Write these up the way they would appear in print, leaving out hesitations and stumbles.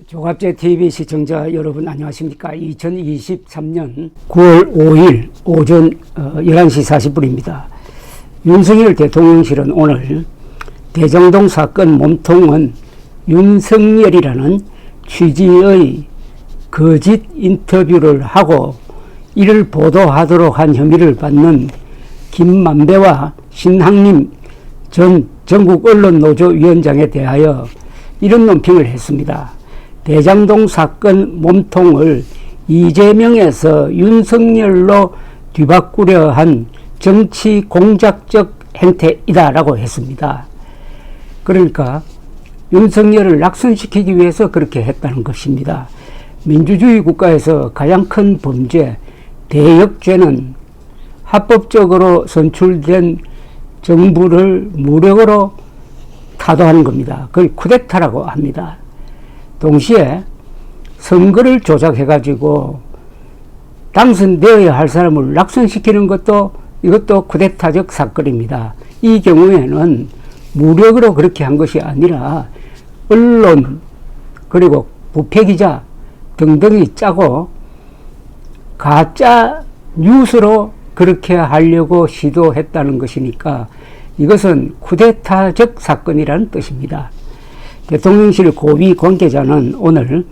조갑제TV 시청자 여러분 안녕하십니까. 2023년 9월 5일 오전 11시 40분입니다. 윤석열 대통령실은 오늘 대장동 사건 몸통은 윤석열이라는 취지의 거짓 인터뷰를 하고 이를 보도하도록 한 혐의를 받는 김만배와 신학림 전 전국언론노조위원장에 대하여 이런 논평을 했습니다. 대장동 사건 몸통을 이재명에서 윤석열로 뒤바꾸려 한 정치 공작적 행태이다라고 했습니다. 그러니까 윤석열을 낙선시키기 위해서 그렇게 했다는 것입니다. 민주주의 국가에서 가장 큰 범죄, 대역죄는 합법적으로 선출된 정부를 무력으로 타도하는 겁니다. 그걸 쿠데타라고 합니다. 동시에 선거를 조작해가지고 당선되어야 할 사람을 낙선시키는 것도 이것도 쿠데타적 사건입니다. 이 경우에는 무력으로 그렇게 한 것이 아니라 언론 그리고 부패기자 등등이 짜고 가짜 뉴스로 그렇게 하려고 시도했다는 것이니까 이것은 쿠데타적 사건이라는 뜻입니다. 대통령실 고위 관계자는 오늘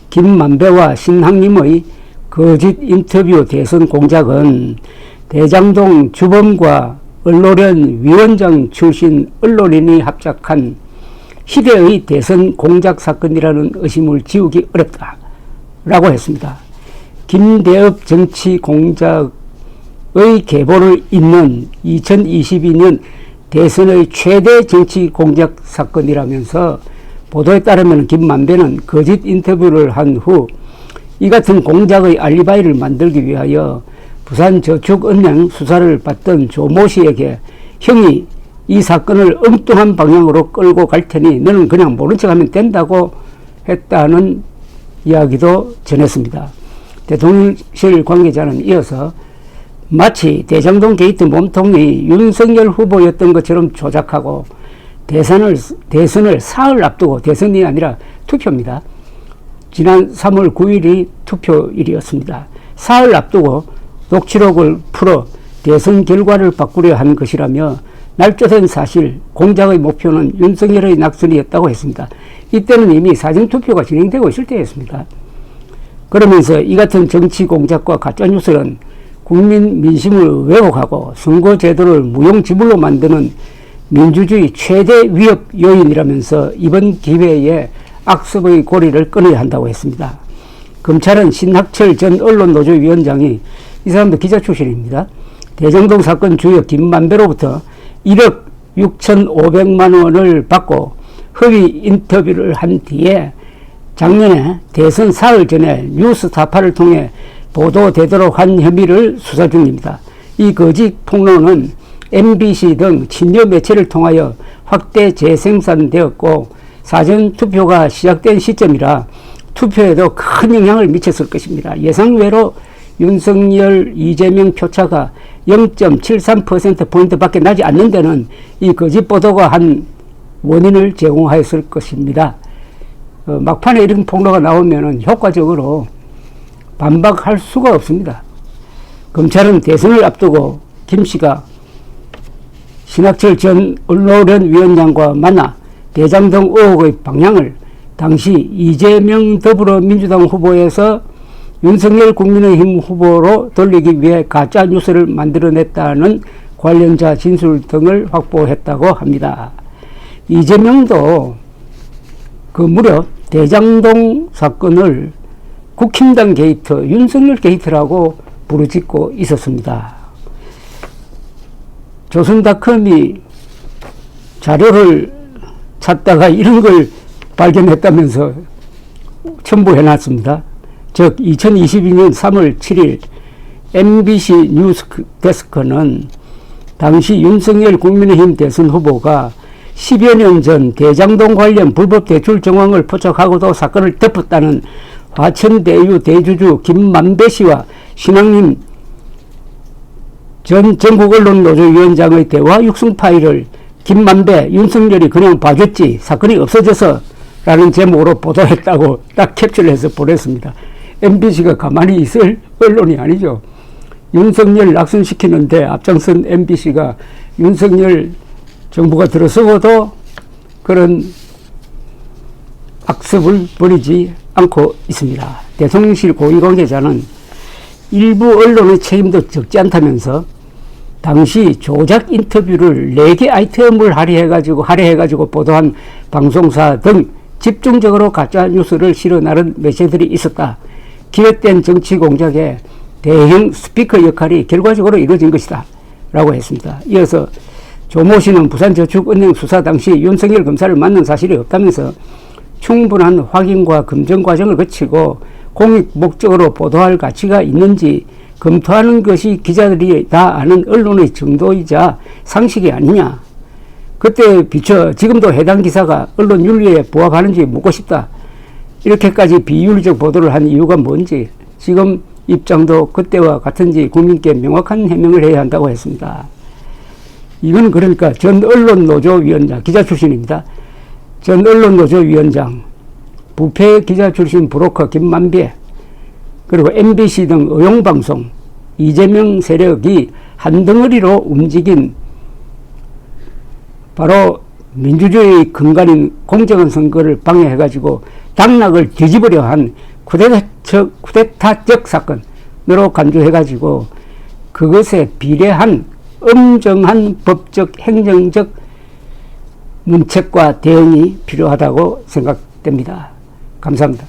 김만배와 신학림의 거짓 인터뷰 대선 공작은 대장동 주범과 언론련 위원장 출신 언론인이 합작한 희대의 대선 공작 사건이라는 의심을 지우기 어렵다라고 했습니다. 김대엽 정치 공작의 계보를 잇는 2022년 대선의 최대 정치 공작 사건이라면서 보도에 따르면 김만배는 거짓 인터뷰를 한 후 이 같은 공작의 알리바이를 만들기 위하여 부산저축은행 수사를 받던 조모 씨에게 형이 이 사건을 엉뚱한 방향으로 끌고 갈 테니 너는 그냥 모른 척하면 된다고 했다는 이야기도 전했습니다. 대통령실 관계자는 이어서 마치 대장동 게이트 몸통이 윤석열 후보였던 것처럼 조작하고 대선을 사흘 앞두고 대선이 아니라 투표입니다. 지난 3월 9일이 투표일이었습니다. 사흘 앞두고 녹취록을 풀어 대선 결과를 바꾸려 한 것이라며 날조된 사실 공작의 목표는 윤석열의 낙선이었다고 했습니다. 이때는 이미 사전투표가 진행되고 있을 때였습니다. 그러면서 이 같은 정치 공작과 가짜뉴스는 국민 민심을 왜곡하고 선거제도를 무용지물로 만드는 민주주의 최대 위협 요인이라면서 이번 기회에 악습의 고리를 끊어야 한다고 했습니다. 검찰은 신학철 전 언론노조위원장이 이 사람도 기자 출신입니다. 대장동 사건 주역 김만배로부터 1억 6,500만 원을 받고 허위 인터뷰를 한 뒤에 작년에 대선 사흘 전에 뉴스타파를 통해 보도되도록 한 혐의를 수사 중입니다. 이 거짓 폭로는 MBC 등 친여 매체를 통하여 확대 재생산되었고 사전투표가 시작된 시점이라 투표에도 큰 영향을 미쳤을 것입니다. 예상외로 윤석열, 이재명 표차가 0.73% 밖에 나지 않는 데는 이 거짓 보도가 한 원인을 제공하였을 것입니다. 막판에 이런 폭로가 나오면 효과적으로 반박할 수가 없습니다. 검찰은 대선을 앞두고 김 씨가 신학철 전 언론련 위원장과 만나 대장동 의혹의 방향을 당시 이재명 더불어민주당 후보에서 윤석열 국민의힘 후보로 돌리기 위해 가짜 뉴스를 만들어냈다는 관련자 진술 등을 확보했다고 합니다. 이재명도 무려 대장동 사건을 국힘당 게이트, 윤석열 게이트라고 부르짖고 있었습니다. 조선닷컴이 자료를 찾다가 이런 걸 발견했다면서 첨부해놨습니다. 즉 2022년 3월 7일 MBC 뉴스 데스크는 당시 윤석열 국민의힘 대선 후보가 10여 년 전 대장동 관련 불법 대출 정황을 포착하고도 사건을 덮었다는 화천대유 대주주 김만배 씨와 신학림 전 전국언론노조위원장의 대화 육성 파일을 김만배, 윤석열이 그냥 봐줬지 사건이 없어져서 라는 제목으로 보도했다고 딱 캡처를 해서 보냈습니다. MBC가 가만히 있을 언론이 아니죠. 윤석열 낙선시키는데 앞장선 MBC가 윤석열 정부가 들어서고도 그런 악습을 버리지 않고 있습니다. 대통령실 고위 관계자는 일부 언론의 책임도 적지 않다면서 당시 조작 인터뷰를 4개 아이템을 할애해가지고 보도한 방송사 등 집중적으로 가짜 뉴스를 실어나른 매체들이 있었다. 기획된 정치 공작에 대형 스피커 역할이 결과적으로 이루어진 것이다 라고 했습니다. 이어서 조모 씨는 부산저축은행 수사 당시 윤석열 검사를 만난 사실이 없다면서 충분한 확인과 검증 과정을 거치고 공익 목적으로 보도할 가치가 있는지 검토하는 것이 기자들이 다 아는 언론의 정도이자 상식이 아니냐. 그때 비춰 지금도 해당 기사가 언론 윤리에 부합하는지 묻고 싶다. 이렇게까지 비윤리적 보도를 한 이유가 뭔지, 지금 입장도 그때와 같은지 국민께 명확한 해명을 해야 한다고 했습니다. 이건 그러니까 전 언론노조위원장, 기자 출신입니다. 전 언론노조위원장, 부패 기자 출신 브로커 김만배, 그리고 MBC 등 의용방송, 이재명 세력이 한 덩어리로 움직인 바로 민주주의의 근간인 공정한 선거를 방해해가지고 당락을 뒤집으려 한 쿠데타적 사건으로 간주해가지고 그것에 비례한 엄정한 법적, 행정적 문책과 대응이 필요하다고 생각됩니다. 감사합니다.